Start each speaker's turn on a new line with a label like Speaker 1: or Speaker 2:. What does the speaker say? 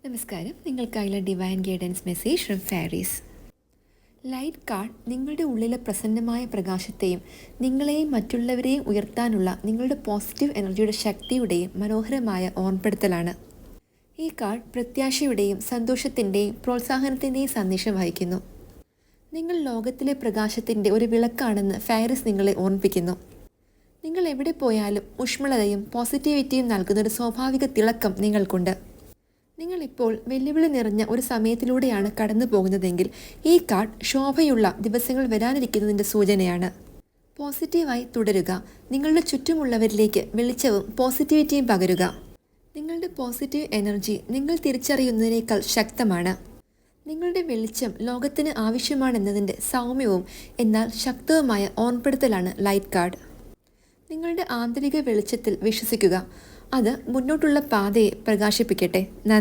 Speaker 1: നമസ്കാരം, നിങ്ങൾക്കായുള്ള divine guidance message from Faris. Light card നിങ്ങളുടെ ഉള്ളിലെ പ്രസന്നമായ പ്രകാശത്തെയും നിങ്ങളെയും മറ്റുള്ളവരെയും ഉയർത്താനുള്ള നിങ്ങളുടെ പോസിറ്റീവ് എനർജിയുടെ ശക്തിയുടെയും മനോഹരമായ ഓർമ്മപ്പെടുത്തലാണ്. ഈ കാർഡ് പ്രത്യാശയുടെയും സന്തോഷത്തിൻ്റെയും പ്രോത്സാഹനത്തിൻ്റെയും സന്ദേശം വഹിക്കുന്നു. നിങ്ങൾ ലോകത്തിലെ പ്രകാശത്തിൻ്റെ ഒരു വിളക്കാണെന്ന് ഫാരീസ് നിങ്ങളെ ഓർമ്മിപ്പിക്കുന്നു. നിങ്ങൾ എവിടെ പോയാലും ഊഷ്മളതയും പോസിറ്റിവിറ്റിയും നൽകുന്നൊരു സ്വാഭാവിക തിളക്കം നിങ്ങൾക്കുണ്ട്. നിങ്ങളിപ്പോൾ വെല്ലുവിളി നിറഞ്ഞ ഒരു സമയത്തിലൂടെയാണ് കടന്നു പോകുന്നതെങ്കിൽ ഈ കാർഡ് ശോഭയുള്ള ദിവസങ്ങൾ വരാനിരിക്കുന്നതിൻ്റെ സൂചനയാണ്. പോസിറ്റീവായി തുടരുക. നിങ്ങളുടെ ചുറ്റുമുള്ളവരിലേക്ക് വെളിച്ചവും പോസിറ്റിവിറ്റിയും പകരുക. നിങ്ങളുടെ പോസിറ്റീവ് എനർജി നിങ്ങൾ തിരിച്ചറിയുന്നതിനേക്കാൾ ശക്തമാണ്. നിങ്ങളുടെ വെളിച്ചം ലോകത്തിന് ആവശ്യമാണെന്നതിൻ്റെ സൗമ്യവും എന്നാൽ ശക്തവുമായ ഓർമ്മപ്പെടുത്തലാണ് ലൈറ്റ് കാർഡ്. നിങ്ങളുടെ ആന്തരിക വെളിച്ചത്തിൽ വിശ്വസിക്കുക. അത് മുന്നോട്ടുള്ള പാതയെ പ്രകാശിപ്പിക്കട്ടെ. നന്ദി.